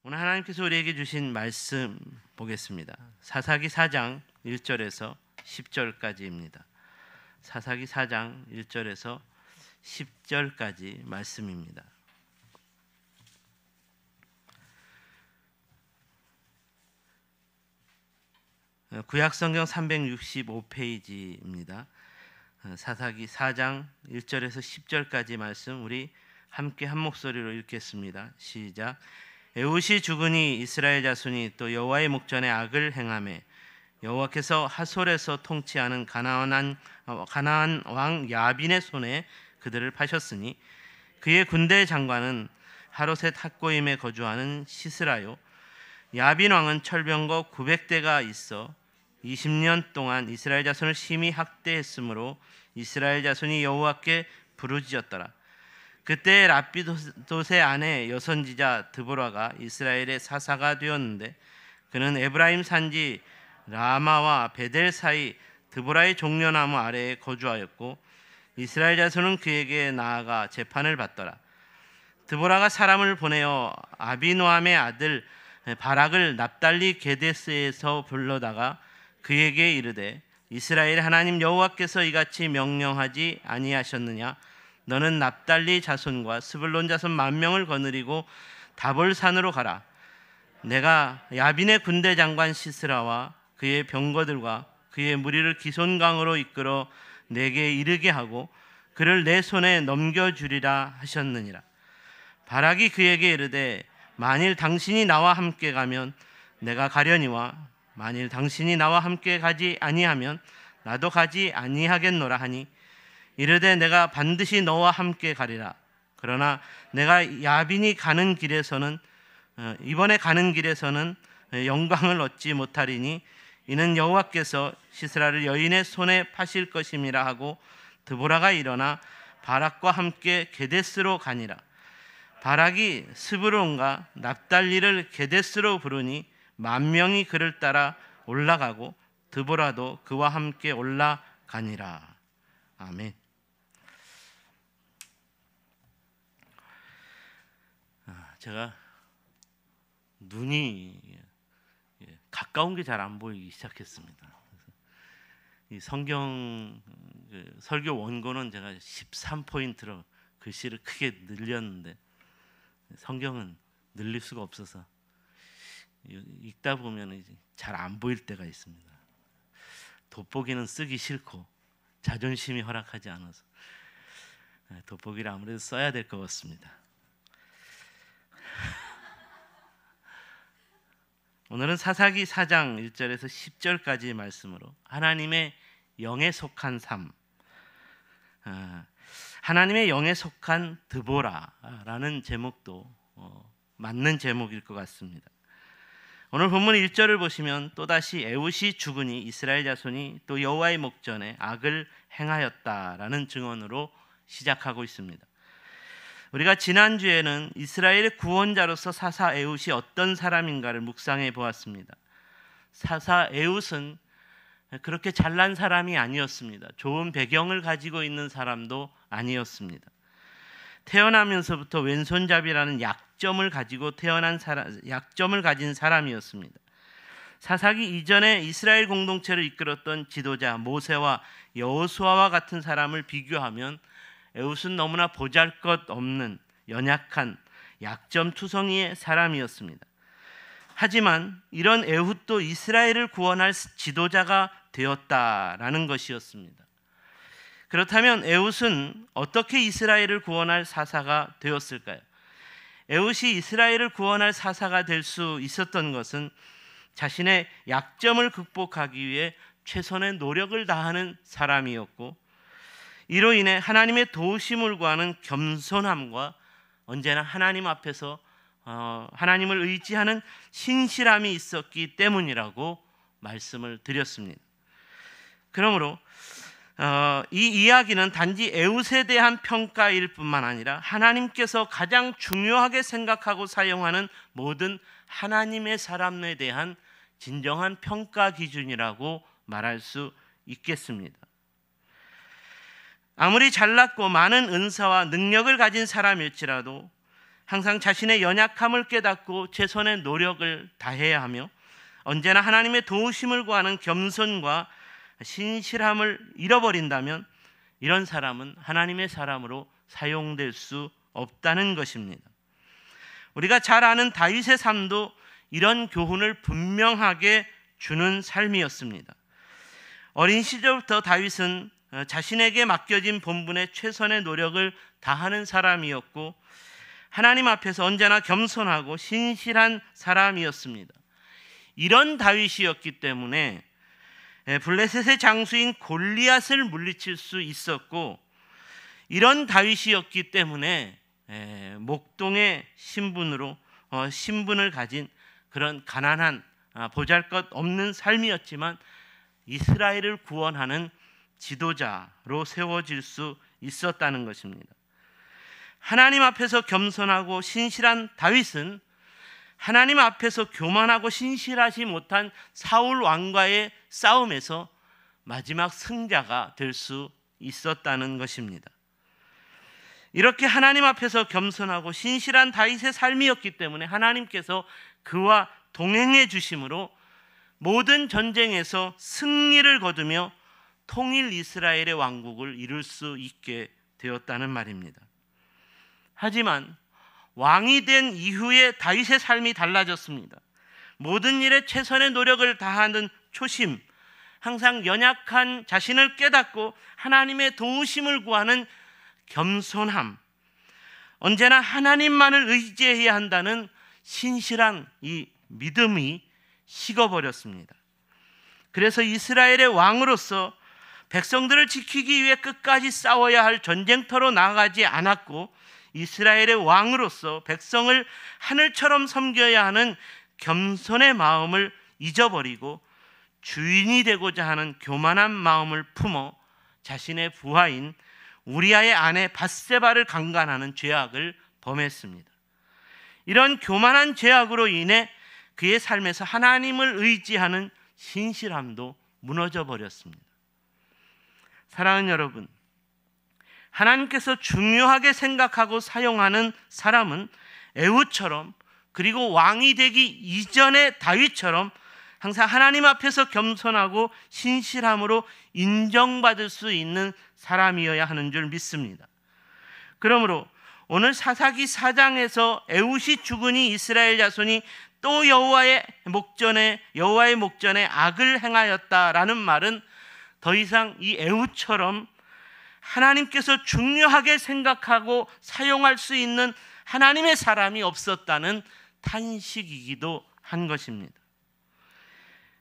오늘 하나님께서 우리에게 주신 말씀 보겠습니다. 사사기 4장 1절에서 10절까지입니다. 사사기 4장 1절에서 10절까지 말씀입니다. 구약성경 365페이지입니다. 사사기 4장 1절에서 10절까지 말씀 우리 함께 한 목소리로 읽겠습니다. 시작. 에훗이 죽으니 이스라엘 자손이 또 여호와의 목전에 악을 행하매 여호와께서 하솔에서 통치하는 가나안 왕 야빈의 손에 그들을 파셨으니 그의 군대 장관은 하롯의 탁고임에 거주하는 시스라요. 야빈 왕은 철병거 900대가 있어 20년 동안 이스라엘 자손을 심히 학대했으므로 이스라엘 자손이 여호와께 부르짖었더라. 그때 라피도스의 아내 여선지자 드보라가 이스라엘의 사사가 되었는데 그는 에브라임 산지 라마와 베델 사이 드보라의 종려나무 아래에 거주하였고 이스라엘 자손은 그에게 나아가 재판을 받더라. 드보라가 사람을 보내어 아비노함의 아들 바락을 납달리 게데스에서 불러다가 그에게 이르되 이스라엘 하나님 여호와께서 이같이 명령하지 아니하셨느냐? 너는 납달리 자손과 스불론 자손 10,000명을 거느리고 다볼산으로 가라. 내가 야빈의 군대 장관 시스라와 그의 병거들과 그의 무리를 기손강으로 이끌어 내게 이르게 하고 그를 내 손에 넘겨주리라 하셨느니라. 바락이 그에게 이르되 만일 당신이 나와 함께 가면 내가 가려니와 만일 당신이 나와 함께 가지 아니하면 나도 가지 아니하겠노라 하니 이르되 내가 반드시 너와 함께 가리라. 그러나 내가 야빈이 가는 길에서는 이번에 가는 길에서는 영광을 얻지 못하리니 이는 여호와께서 시스라를 여인의 손에 파실 것임이라 하고 드보라가 일어나 바락과 함께 게데스로 가니라. 바락이 스브론과 납달리를 게데스로 부르니 10,000명이 그를 따라 올라가고 드보라도 그와 함께 올라가니라. 아멘. 제가 눈이 가까운 게 잘 안 보이기 시작했습니다. 이 성경 설교 원고는 제가 13포인트로 글씨를 크게 늘렸는데 성경은 늘릴 수가 없어서 읽다 보면 잘 안 보일 때가 있습니다. 돋보기는 쓰기 싫고 자존심이 허락하지 않아서 돋보기를 아무래도 써야 될 것 같습니다. 오늘은 사사기 4장 1절에서 10절까지 말씀으로 하나님의 영에 속한 삶, 하나님의 영에 속한 드보라라는 제목도 맞는 제목일 것 같습니다. 오늘 본문 1절을 보시면 또다시 에훗이 죽으니 이스라엘 자손이 또 여호와의 목전에 악을 행하였다라는 증언으로 시작하고 있습니다. 우리가 지난주에는 이스라엘의 구원자로서 사사 에훗이 어떤 사람인가를 묵상해 보았습니다. 사사 에훗은 그렇게 잘난 사람이 아니었습니다. 좋은 배경을 가지고 있는 사람도 아니었습니다. 태어나면서부터 왼손잡이라는 약점을 가진 사람이었습니다. 사사기 이전에 이스라엘 공동체를 이끌었던 지도자 모세와 여호수아와 같은 사람을 비교하면 에훗은 너무나 보잘것없는 연약한 약점투성이의 사람이었습니다. 하지만 이런 에훗도 이스라엘을 구원할 지도자가 되었다라는 것이었습니다. 그렇다면 에훗은 어떻게 이스라엘을 구원할 사사가 되었을까요? 에훗이 이스라엘을 구원할 사사가 될 수 있었던 것은 자신의 약점을 극복하기 위해 최선의 노력을 다하는 사람이었고 이로 인해 하나님의 도우심을 구하는 겸손함과 언제나 하나님 앞에서 하나님을 의지하는 신실함이 있었기 때문이라고 말씀을 드렸습니다. 그러므로 이 이야기는 단지 에훗에 대한 평가일 뿐만 아니라 하나님께서 가장 중요하게 생각하고 사용하는 모든 하나님의 사람에 대한 진정한 평가 기준이라고 말할 수 있겠습니다. 아무리 잘났고 많은 은사와 능력을 가진 사람일지라도 항상 자신의 연약함을 깨닫고 최선의 노력을 다해야 하며 언제나 하나님의 도우심을 구하는 겸손과 신실함을 잃어버린다면 이런 사람은 하나님의 사람으로 사용될 수 없다는 것입니다. 우리가 잘 아는 다윗의 삶도 이런 교훈을 분명하게 주는 삶이었습니다. 어린 시절부터 다윗은 자신에게 맡겨진 본분에 최선의 노력을 다하는 사람이었고 하나님 앞에서 언제나 겸손하고 신실한 사람이었습니다. 이런 다윗이었기 때문에 블레셋의 장수인 골리앗을 물리칠 수 있었고, 이런 다윗이었기 때문에 목동의 신분을 가진 그런 가난한 보잘것없는 삶이었지만 이스라엘을 구원하는 지도자로 세워질 수 있었다는 것입니다. 하나님 앞에서 겸손하고 신실한 다윗은 하나님 앞에서 교만하고 신실하지 못한 사울 왕과의 싸움에서 마지막 승자가 될 수 있었다는 것입니다. 이렇게 하나님 앞에서 겸손하고 신실한 다윗의 삶이었기 때문에 하나님께서 그와 동행해 주심으로 모든 전쟁에서 승리를 거두며 통일 이스라엘의 왕국을 이룰 수 있게 되었다는 말입니다. 하지만 왕이 된 이후에 다윗의 삶이 달라졌습니다. 모든 일에 최선의 노력을 다하는 초심, 항상 연약한 자신을 깨닫고 하나님의 도우심을 구하는 겸손함, 언제나 하나님만을 의지해야 한다는 신실한 이 믿음이 식어버렸습니다. 그래서 이스라엘의 왕으로서 백성들을 지키기 위해 끝까지 싸워야 할 전쟁터로 나아가지 않았고, 이스라엘의 왕으로서 백성을 하늘처럼 섬겨야 하는 겸손의 마음을 잊어버리고 주인이 되고자 하는 교만한 마음을 품어 자신의 부하인 우리아의 아내 밧세바를 강간하는 죄악을 범했습니다. 이런 교만한 죄악으로 인해 그의 삶에서 하나님을 의지하는 신실함도 무너져 버렸습니다. 사랑하는 여러분, 하나님께서 중요하게 생각하고 사용하는 사람은 에훗처럼, 그리고 왕이 되기 이전의 다윗처럼 항상 하나님 앞에서 겸손하고 신실함으로 인정받을 수 있는 사람이어야 하는 줄 믿습니다. 그러므로 오늘 사사기 4장에서 에훗이 죽으니 이스라엘 자손이 또 여호와의 목전에 악을 행하였다라는 말은 더 이상 이 에훗처럼 하나님께서 중요하게 생각하고 사용할 수 있는 하나님의 사람이 없었다는 탄식이기도 한 것입니다.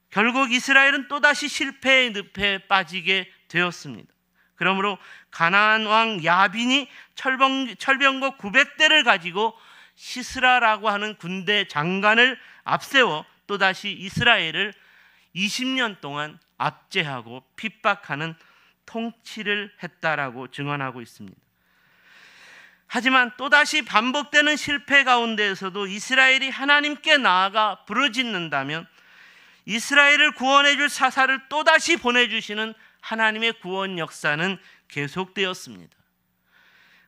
결국 이스라엘은 또다시 실패의 늪에 빠지게 되었습니다. 그러므로 가나안 왕 야빈이 철병거 900대를 가지고 시스라라고 하는 군대 장관을 앞세워 또다시 이스라엘을 20년 동안 압제하고 핍박하는 통치를 했다라고 증언하고 있습니다. 하지만 또다시 반복되는 실패 가운데에서도 이스라엘이 하나님께 나아가 부르짖는다면 이스라엘을 구원해 줄 사사를 또다시 보내주시는 하나님의 구원 역사는 계속되었습니다.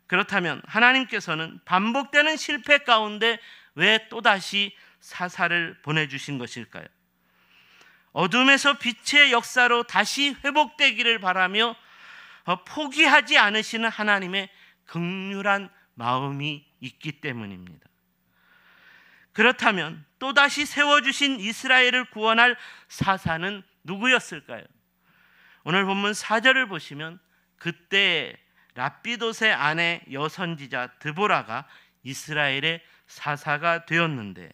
그렇다면 하나님께서는 반복되는 실패 가운데 왜 또다시 사사를 보내주신 것일까요? 어둠에서 빛의 역사로 다시 회복되기를 바라며 포기하지 않으시는 하나님의 긍휼한 마음이 있기 때문입니다. 그렇다면 또다시 세워주신 이스라엘을 구원할 사사는 누구였을까요? 오늘 본문 4절을 보시면 그때 랍비돗의 아내 여선지자 드보라가 이스라엘의 사사가 되었는데,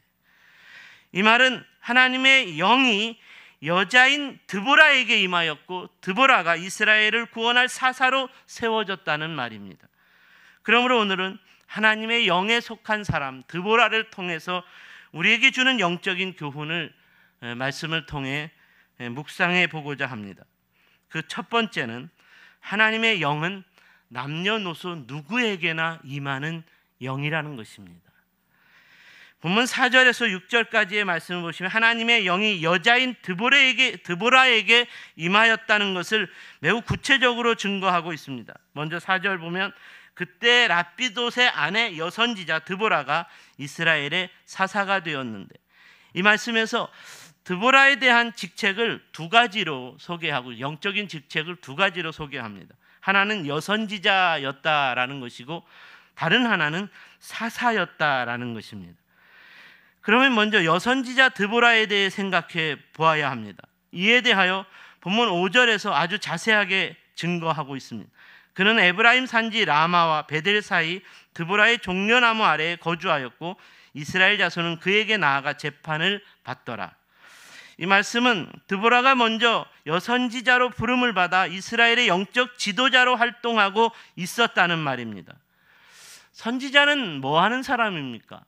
이 말은 하나님의 영이 여자인 드보라에게 임하였고 드보라가 이스라엘을 구원할 사사로 세워졌다는 말입니다. 그러므로 오늘은 하나님의 영에 속한 사람 드보라를 통해서 우리에게 주는 영적인 교훈을 말씀을 통해 묵상해 보고자 합니다. 그 첫 번째는 하나님의 영은 남녀노소 누구에게나 임하는 영이라는 것입니다. 본문 4절에서 6절까지의 말씀을 보시면 하나님의 영이 여자인 드보라에게 임하였다는 것을 매우 구체적으로 증거하고 있습니다. 먼저 4절 보면 그때 랍비돛의 아내 여선지자 드보라가 이스라엘의 사사가 되었는데, 이 말씀에서 드보라에 대한 직책을 두 가지로 소개하고, 영적인 직책을 두 가지로 소개합니다. 하나는 여선지자였다라는 것이고 다른 하나는 사사였다라는 것입니다. 그러면 먼저 여선지자 드보라에 대해 생각해 보아야 합니다. 이에 대하여 본문 5절에서 아주 자세하게 증거하고 있습니다. 그는 에브라임 산지 라마와 베델 사이 드보라의 종려나무 아래에 거주하였고 이스라엘 자손은 그에게 나아가 재판을 받더라. 이 말씀은 드보라가 먼저 여선지자로 부름을 받아 이스라엘의 영적 지도자로 활동하고 있었다는 말입니다. 선지자는 뭐 하는 사람입니까?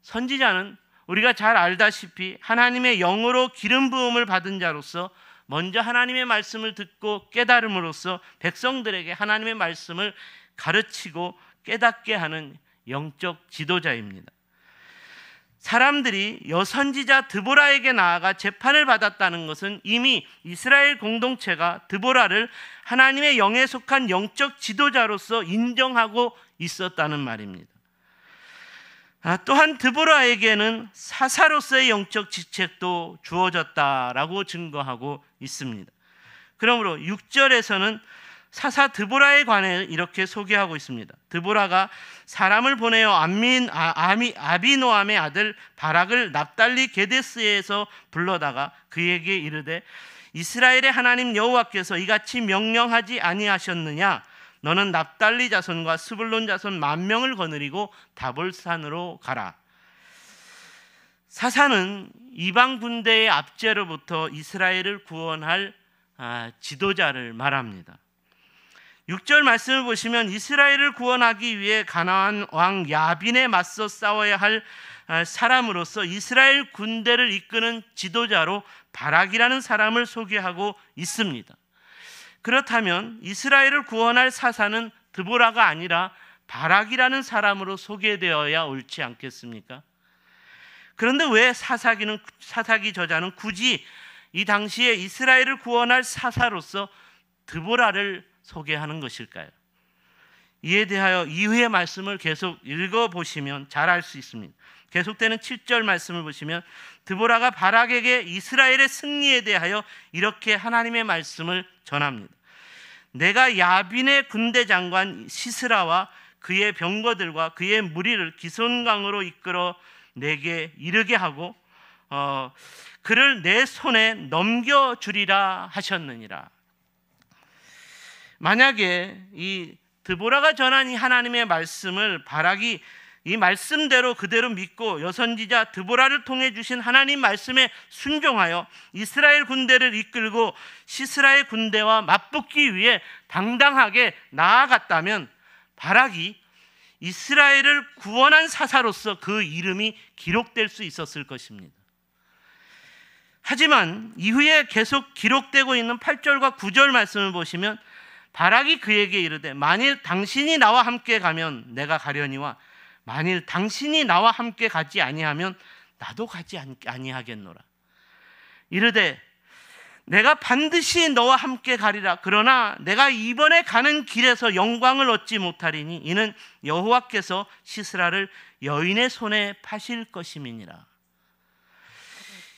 선지자는 우리가 잘 알다시피 하나님의 영으로 기름 부음을 받은 자로서 먼저 하나님의 말씀을 듣고 깨달음으로써 백성들에게 하나님의 말씀을 가르치고 깨닫게 하는 영적 지도자입니다. 사람들이 여선지자 드보라에게 나아가 재판을 받았다는 것은 이미 이스라엘 공동체가 드보라를 하나님의 영에 속한 영적 지도자로서 인정하고 있었다는 말입니다. 또한 드보라에게는 사사로서의 영적 직책도 주어졌다라고 증거하고 있습니다. 그러므로 6절에서는 사사 드보라에 관해 이렇게 소개하고 있습니다. 드보라가 사람을 보내어 아비노함의 아들 바락을 납달리 게데스에서 불러다가 그에게 이르되 이스라엘의 하나님 여호와께서 이같이 명령하지 아니하셨느냐? 너는 납달리 자손과 스불론 자손 10,000명을 거느리고 다볼산으로 가라. 사사는 이방 군대의 압제로부터 이스라엘을 구원할 지도자를 말합니다. 6절 말씀을 보시면 이스라엘을 구원하기 위해 가나안 왕 야빈에 맞서 싸워야 할 사람으로서 이스라엘 군대를 이끄는 지도자로 바락이라는 사람을 소개하고 있습니다. 그렇다면 이스라엘을 구원할 사사는 드보라가 아니라 바락이라는 사람으로 소개되어야 옳지 않겠습니까? 그런데 왜 사사기 저자는 굳이 이 당시에 이스라엘을 구원할 사사로서 드보라를 소개하는 것일까요? 이에 대하여 이후의 말씀을 계속 읽어보시면 잘 알 수 있습니다. 계속되는 7절 말씀을 보시면 드보라가 바락에게 이스라엘의 승리에 대하여 이렇게 하나님의 말씀을 전합니다. 내가 야빈의 군대 장관 시스라와 그의 병거들과 그의 무리를 기손강으로 이끌어 내게 이르게 하고 그를 내 손에 넘겨주리라 하셨느니라. 만약에 이 드보라가 전한 이 하나님의 말씀을 바락이 이 말씀대로 그대로 믿고 여선지자 드보라를 통해 주신 하나님 말씀에 순종하여 이스라엘 군대를 이끌고 시스라의 군대와 맞붙기 위해 당당하게 나아갔다면 바락이 이스라엘을 구원한 사사로서 그 이름이 기록될 수 있었을 것입니다. 하지만 이후에 계속 기록되고 있는 8절과 9절 말씀을 보시면 바락이 그에게 이르되 만일 당신이 나와 함께 가면 내가 가려니와 만일 당신이 나와 함께 가지 아니하면 나도 가지 아니하겠노라. 이르되 내가 반드시 너와 함께 가리라. 그러나 내가 이번에 가는 길에서 영광을 얻지 못하리니 이는 여호와께서 시스라를 여인의 손에 파실 것임이니라.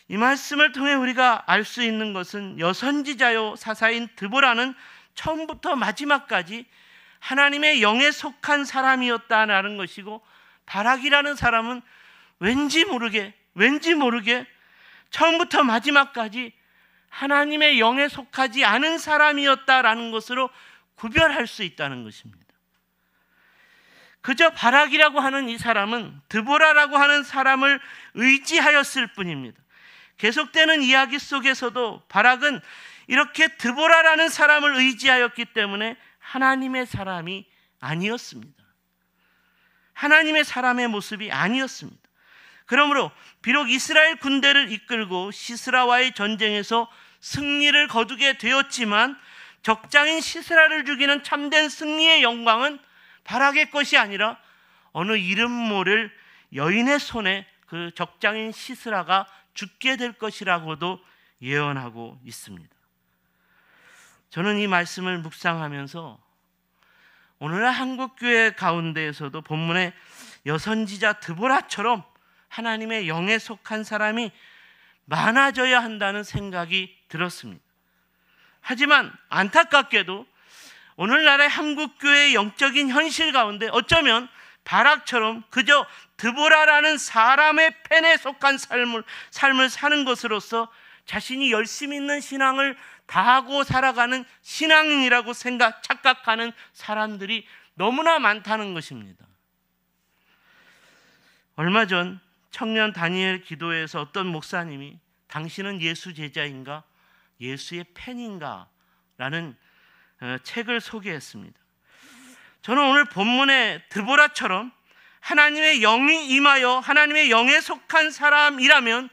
이 말씀을 통해 우리가 알 수 있는 것은 여선지자요 사사인 드보라는 처음부터 마지막까지 하나님의 영에 속한 사람이었다라는 것이고 바락이라는 사람은 왠지 모르게 처음부터 마지막까지 하나님의 영에 속하지 않은 사람이었다라는 것으로 구별할 수 있다는 것입니다. 그저 바락이라고 하는 이 사람은 드보라라고 하는 사람을 의지하였을 뿐입니다. 계속되는 이야기 속에서도 바락은 이렇게 드보라라는 사람을 의지하였기 때문에 하나님의 사람이 아니었습니다. 하나님의 사람의 모습이 아니었습니다. 그러므로 비록 이스라엘 군대를 이끌고 시스라와의 전쟁에서 승리를 거두게 되었지만 적장인 시스라를 죽이는 참된 승리의 영광은 바락의 것이 아니라 어느 이름 모를 여인의 손에 그 적장인 시스라가 죽게 될 것이라고도 예언하고 있습니다. 저는 이 말씀을 묵상하면서 오늘날 한국교회 가운데에서도 본문의 여선지자 드보라처럼 하나님의 영에 속한 사람이 많아져야 한다는 생각이 들었습니다. 하지만 안타깝게도 오늘날의 한국교회의 영적인 현실 가운데 어쩌면 바락처럼 그저 드보라라는 사람의 펜에 속한 삶을 사는 것으로서 자신이 열심히 있는 신앙을 다하고 살아가는 신앙인이라고 착각하는 사람들이 너무나 많다는 것입니다. 얼마 전 청년 다니엘 기도회에서 어떤 목사님이 당신은 예수 제자인가? 예수의 팬인가? 라는 책을 소개했습니다. 저는 오늘 본문의 드보라처럼 하나님의 영이 임하여 하나님의 영에 속한 사람이라면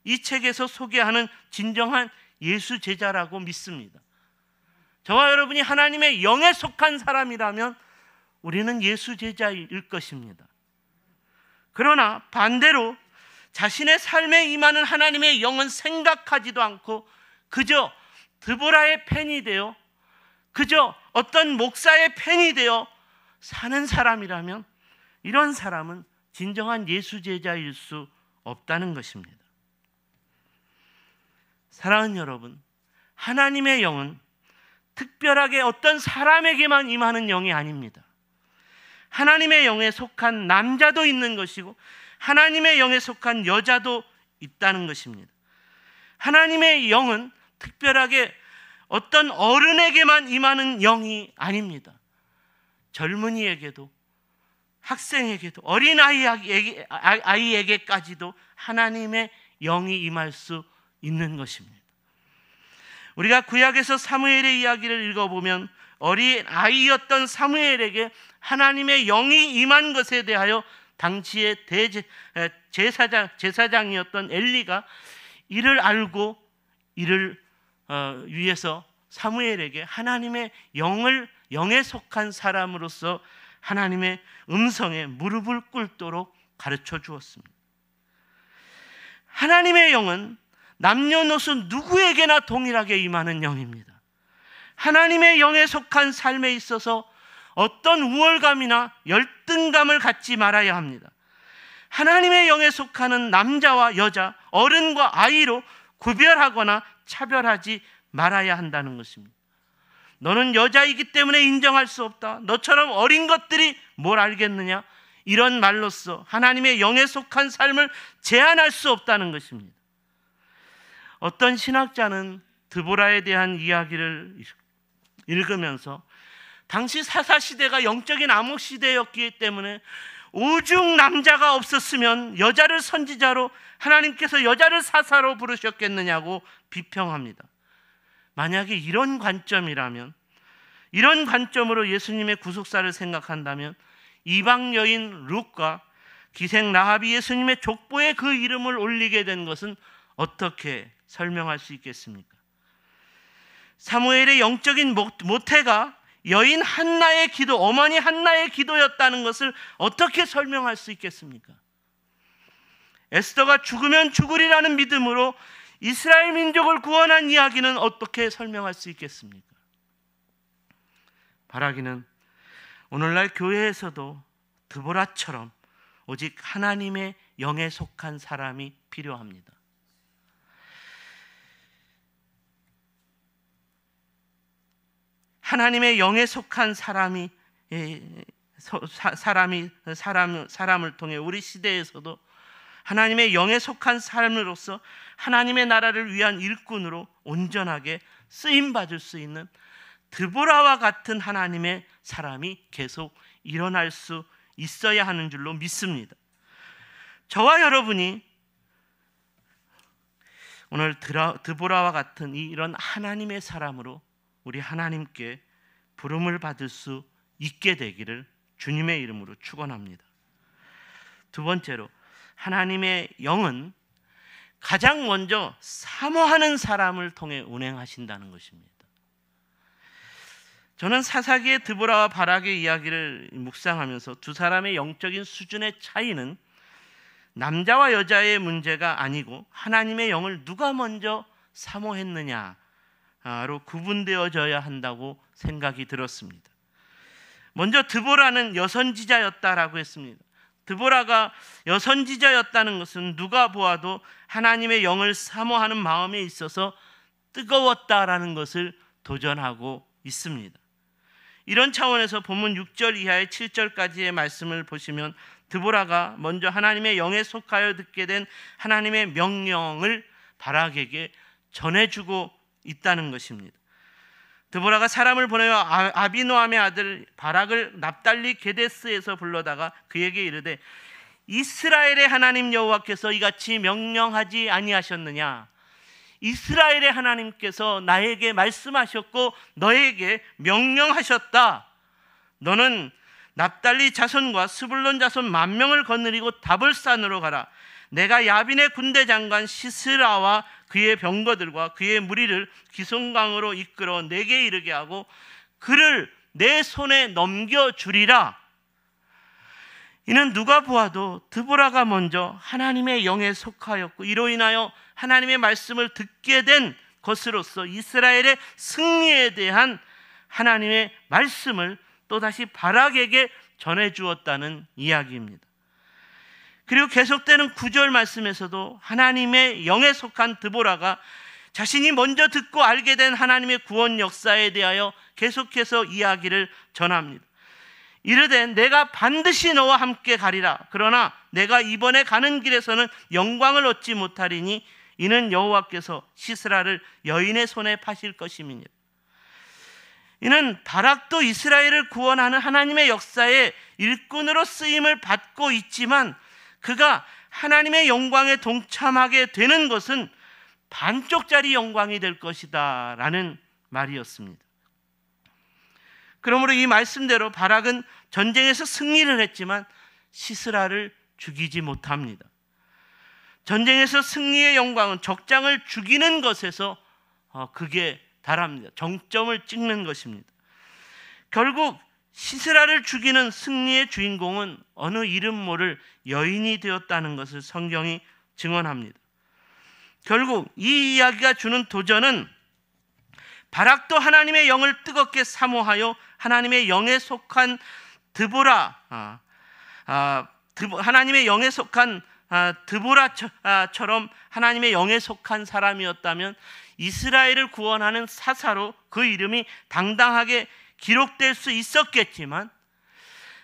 이 책에서 소개하는 진정한 예수 제자라고 믿습니다. 저와 여러분이 하나님의 영에 속한 사람이라면 우리는 예수 제자일 것입니다. 그러나 반대로 자신의 삶에 임하는 하나님의 영은 생각하지도 않고 그저 드보라의 팬이 되어 그저 어떤 목사의 팬이 되어 사는 사람이라면 이런 사람은 진정한 예수 제자일 수 없다는 것입니다. 사랑하는 여러분, 하나님의 영은 특별하게 어떤 사람에게만 임하는 영이 아닙니다. 하나님의 영에 속한 남자도 있는 것이고 하나님의 영에 속한 여자도 있다는 것입니다. 하나님의 영은 특별하게 어떤 어른에게만 임하는 영이 아닙니다. 젊은이에게도 학생에게도 어린아이에게까지도 하나님의 영이 임할 수 있는 것입니다. 우리가 구약에서 사무엘의 이야기를 읽어보면 어린아이였던 사무엘에게 하나님의 영이 임한 것에 대하여 당시의 제사장이었던 엘리가 이를 알고 이를 위해서 사무엘에게 하나님의 영에 속한 사람으로서 하나님의 음성에 무릎을 꿇도록 가르쳐 주었습니다. 하나님의 영은 남녀노소 누구에게나 동일하게 임하는 영입니다. 하나님의 영에 속한 삶에 있어서 어떤 우월감이나 열등감을 갖지 말아야 합니다. 하나님의 영에 속하는 남자와 여자, 어른과 아이로 구별하거나 차별하지 말아야 한다는 것입니다. 너는 여자이기 때문에 인정할 수 없다. 너처럼 어린 것들이 뭘 알겠느냐? 이런 말로써 하나님의 영에 속한 삶을 제한할 수 없다는 것입니다. 어떤 신학자는 드보라에 대한 이야기를 읽으면서 당시 사사시대가 영적인 암흑시대였기 때문에 오죽 남자가 없었으면 여자를 선지자로 하나님께서 여자를 사사로 부르셨겠느냐고 비평합니다. 만약에 이런 관점이라면, 이런 관점으로 예수님의 구속사를 생각한다면 이방 여인 룻과 기생 라합이 예수님의 족보에 그 이름을 올리게 된 것은 어떻게 설명할 수 있겠습니까? 사무엘의 영적인 모태가 여인 한나의 기도, 어머니 한나의 기도였다는 것을 어떻게 설명할 수 있겠습니까? 에스더가 죽으면 죽으리라는 믿음으로 이스라엘 민족을 구원한 이야기는 어떻게 설명할 수 있겠습니까? 바라기는 오늘날 교회에서도 드보라처럼 오직 하나님의 영에 속한 사람이 필요합니다. 하나님의 영에 속한 사람을 통해 우리 시대에서도 하나님의 영에 속한 삶으로서 하나님의 나라를 위한 일꾼으로 온전하게 쓰임받을 수 있는 드보라와 같은 하나님의 사람이 계속 일어날 수 있어야 하는 줄로 믿습니다. 저와 여러분이 오늘 드보라와 같은 이런 하나님의 사람으로 우리 하나님께 부름을 받을 수 있게 되기를 주님의 이름으로 축원합니다. 두 번째로, 하나님의 영은 가장 먼저 사모하는 사람을 통해 운행하신다는 것입니다. 저는 사사기의 드보라와 바락의 이야기를 묵상하면서 두 사람의 영적인 수준의 차이는 남자와 여자의 문제가 아니고 하나님의 영을 누가 먼저 사모했느냐로 구분되어져야 한다고 생각이 들었습니다. 먼저 드보라는 여선지자였다라고 했습니다. 드보라가 여선지자였다는 것은 누가 보아도 하나님의 영을 사모하는 마음에 있어서 뜨거웠다라는 것을 도전하고 있습니다. 이런 차원에서 본문 6절 이하의 7절까지의 말씀을 보시면 드보라가 먼저 하나님의 영에 속하여 듣게 된 하나님의 명령을 바락에게 전해주고 있다는 것입니다. 드보라가 사람을 보내어 아비노함의 아들 바락을 납달리 게데스에서 불러다가 그에게 이르되 이스라엘의 하나님 여호와께서 이같이 명령하지 아니하셨느냐? 이스라엘의 하나님께서 나에게 말씀하셨고 너에게 명령하셨다. 너는 납달리 자손과 스불론 자손 10,000명을 거느리고 다볼산으로 가라. 내가 야빈의 군대 장관 시스라와 그의 병거들과 그의 무리를 기송강으로 이끌어 내게 이르게 하고 그를 내 손에 넘겨주리라. 이는 누가 보아도 드보라가 먼저 하나님의 영에 속하였고 이로 인하여 하나님의 말씀을 듣게 된 것으로서 이스라엘의 승리에 대한 하나님의 말씀을 또다시 바락에게 전해주었다는 이야기입니다. 그리고 계속되는 9절 말씀에서도 하나님의 영에 속한 드보라가 자신이 먼저 듣고 알게 된 하나님의 구원 역사에 대하여 계속해서 이야기를 전합니다. 이르되 내가 반드시 너와 함께 가리라. 그러나 내가 이번에 가는 길에서는 영광을 얻지 못하리니 이는 여호와께서 시스라를 여인의 손에 파실 것임이니라. 이는 바락도 이스라엘을 구원하는 하나님의 역사의 일꾼으로 쓰임을 받고 있지만 그가 하나님의 영광에 동참하게 되는 것은 반쪽짜리 영광이 될 것이다 라는 말이었습니다. 그러므로 이 말씀대로 바락은 전쟁에서 승리를 했지만 시스라를 죽이지 못합니다. 전쟁에서 승리의 영광은 적장을 죽이는 것에서 그게 달합니다. 정점을 찍는 것입니다. 결국 시스라를 죽이는 승리의 주인공은 어느 이름 모를 여인이 되었다는 것을 성경이 증언합니다. 결국 이 이야기가 주는 도전은 바락도 하나님의 영을 뜨겁게 사모하여 하나님의 영에 속한 하나님의 영에 속한 드보라처럼 하나님의 영에 속한 사람이었다면 이스라엘을 구원하는 사사로 그 이름이 당당하게 기록될 수 있었겠지만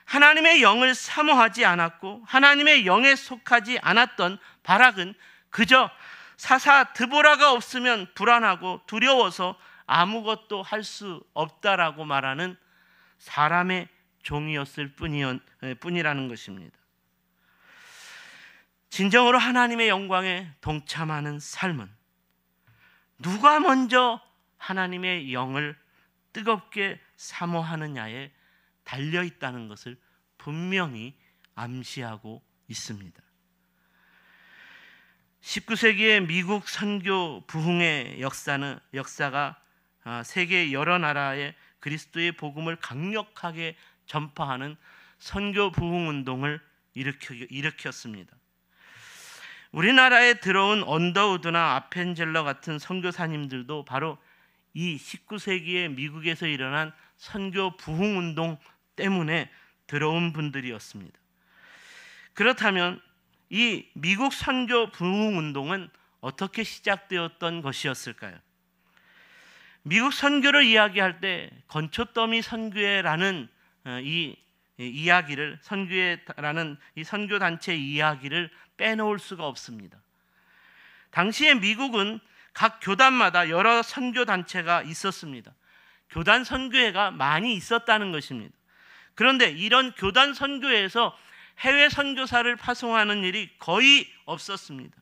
하나님의 영을 사모하지 않았고 하나님의 영에 속하지 않았던 바락은 그저 사사 드보라가 없으면 불안하고 두려워서 아무것도 할 수 없다라고 말하는 사람의 종이었을 뿐이라는 것입니다. 진정으로 하나님의 영광에 동참하는 삶은 누가 먼저 하나님의 영을 뜨겁게 사모하느냐에 달려 있다는 것을 분명히 암시하고 있습니다. 19세기의 미국 선교 부흥의 역사가 세계 여러 나라에 그리스도의 복음을 강력하게 전파하는 선교 부흥 운동을 일으켰습니다. 우리나라에 들어온 언더우드나 아펜젤러 같은 선교사님들도 바로 이 19세기의 미국에서 일어난 선교 부흥 운동 때문에 들어온 분들이었습니다. 그렇다면 이 미국 선교 부흥 운동은 어떻게 시작되었던 것이었을까요? 미국 선교를 이야기할 때 건초더미 선교회라는 이 이야기를 선교회라는 이 선교 단체 이야기를 빼놓을 수가 없습니다. 당시에 미국은 각 교단마다 여러 선교 단체가 있었습니다. 교단 선교회가 많이 있었다는 것입니다. 그런데 이런 교단 선교회에서 해외 선교사를 파송하는 일이 거의 없었습니다.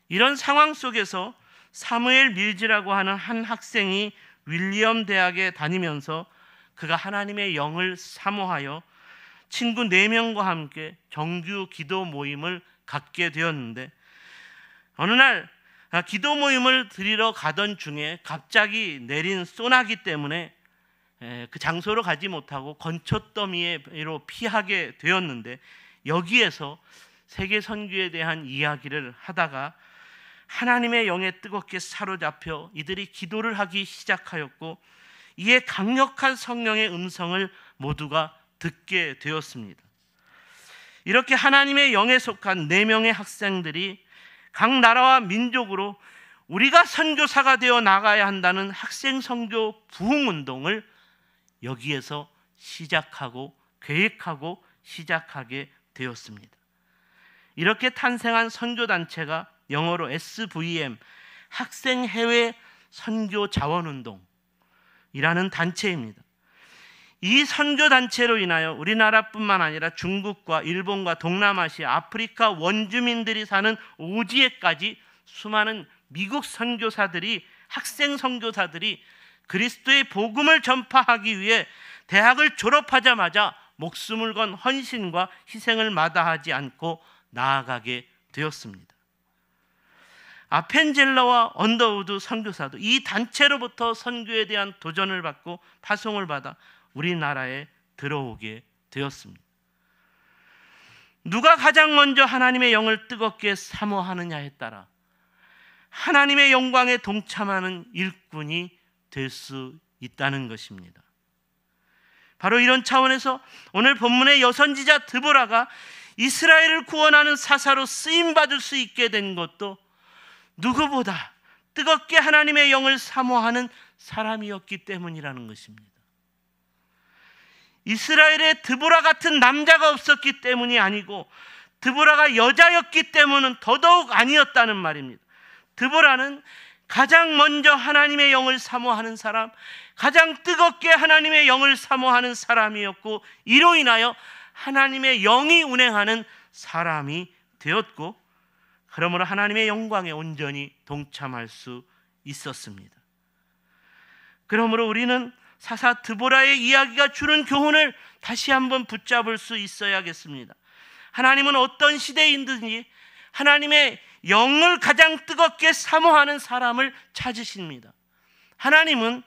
이런 상황 속에서 사무엘 밀즈라고 하는 한 학생이 윌리엄 대학에 다니면서 그가 하나님의 영을 사모하여 친구 4명과 함께 정규 기도 모임을 갖게 되었는데 어느 날 기도 모임을 드리러 가던 중에 갑자기 내린 소나기 때문에 그 장소로 가지 못하고 건초더미로 피하게 되었는데 여기에서 세계 선교에 대한 이야기를 하다가 하나님의 영에 뜨겁게 사로잡혀 이들이 기도를 하기 시작하였고 이에 강력한 성령의 음성을 모두가 듣게 되었습니다. 이렇게 하나님의 영에 속한 4명의 학생들이 각 나라와 민족으로 우리가 선교사가 되어 나가야 한다는 학생 선교 부흥 운동을 여기에서 시작하고 계획하고 시작하게 되었습니다. 이렇게 탄생한 선교단체가 영어로 SVM, 학생 해외 선교 자원운동이라는 단체입니다. 이 선교단체로 인하여 우리나라뿐만 아니라 중국과 일본과 동남아시아, 아프리카 원주민들이 사는 오지에까지 수많은 미국 선교사들이, 학생 선교사들이 그리스도의 복음을 전파하기 위해 대학을 졸업하자마자 목숨을 건 헌신과 희생을 마다하지 않고 나아가게 되었습니다. 아펜젤러와 언더우드 선교사도 이 단체로부터 선교에 대한 도전을 받고 파송을 받아 우리나라에 들어오게 되었습니다. 누가 가장 먼저 하나님의 영을 뜨겁게 사모하느냐에 따라 하나님의 영광에 동참하는 일꾼이 될 수 있다는 것입니다. 바로 이런 차원에서 오늘 본문의 여선지자 드보라가 이스라엘을 구원하는 사사로 쓰임받을 수 있게 된 것도 누구보다 뜨겁게 하나님의 영을 사모하는 사람이었기 때문이라는 것입니다. 이스라엘에 드보라 같은 남자가 없었기 때문이 아니고 드보라가 여자였기 때문은 더더욱 아니었다는 말입니다. 드보라는 가장 먼저 하나님의 영을 사모하는 사람, 가장 뜨겁게 하나님의 영을 사모하는 사람이었고, 이로 인하여 하나님의 영이 운행하는 사람이 되었고, 그러므로 하나님의 영광에 온전히 동참할 수 있었습니다. 그러므로 우리는 사사 드보라의 이야기가 주는 교훈을 다시 한번 붙잡을 수 있어야겠습니다. 하나님은 어떤 시대인든지 하나님의 영을 가장 뜨겁게 사모하는 사람을 찾으십니다. 하나님은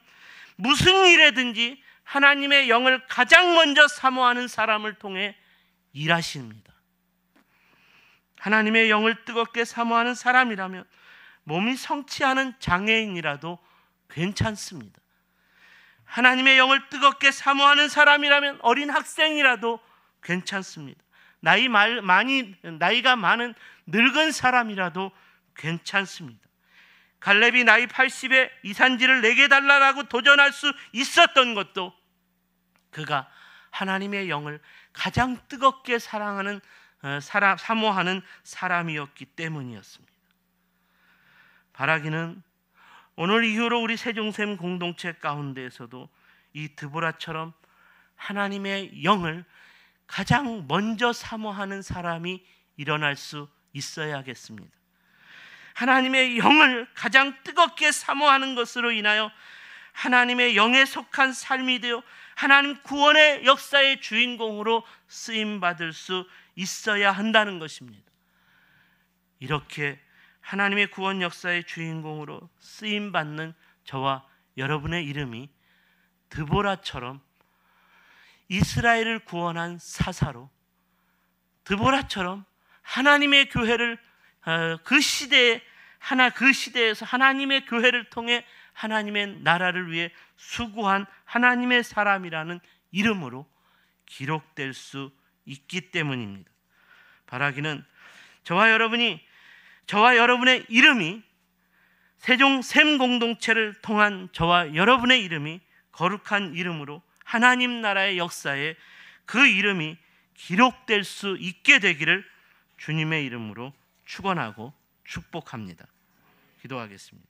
무슨 일에든지 하나님의 영을 가장 먼저 사모하는 사람을 통해 일하십니다. 하나님의 영을 뜨겁게 사모하는 사람이라면 몸이 성취하는 장애인이라도 괜찮습니다. 하나님의 영을 뜨겁게 사모하는 사람이라면 어린 학생이라도 괜찮습니다. 나이가 많은 늙은 사람이라도 괜찮습니다. 갈렙이 나이 80에 이산지를 내게 달라고 도전할 수 있었던 것도 그가 하나님의 영을 가장 뜨겁게 사모하는 사람이었기 때문이었습니다. 바라기는 오늘 이후로 우리 세종샘 공동체 가운데에서도 이 드보라처럼 하나님의 영을 가장 먼저 사모하는 사람이 일어날 수 있어야겠습니다. 하나님의 영을 가장 뜨겁게 사모하는 것으로 인하여 하나님의 영에 속한 삶이 되어 하나님 구원의 역사의 주인공으로 쓰임받을 수 있어야 한다는 것입니다. 이렇게 하나님의 구원 역사의 주인공으로 쓰임받는 저와 여러분의 이름이 드보라처럼 이스라엘을 구원한 사사로, 드보라처럼 하나님의 교회를 그 시대에서 하나님의 교회를 통해 하나님의 나라를 위해 수고한 하나님의 사람이라는 이름으로 기록될 수 있기 때문입니다. 바라기는 저와 여러분의 이름이 세종샘 공동체를 통한 저와 여러분의 이름이 거룩한 이름으로 하나님 나라의 역사에 그 이름이 기록될 수 있게 되기를 주님의 이름으로 축원하고 축복합니다. 기도하겠습니다.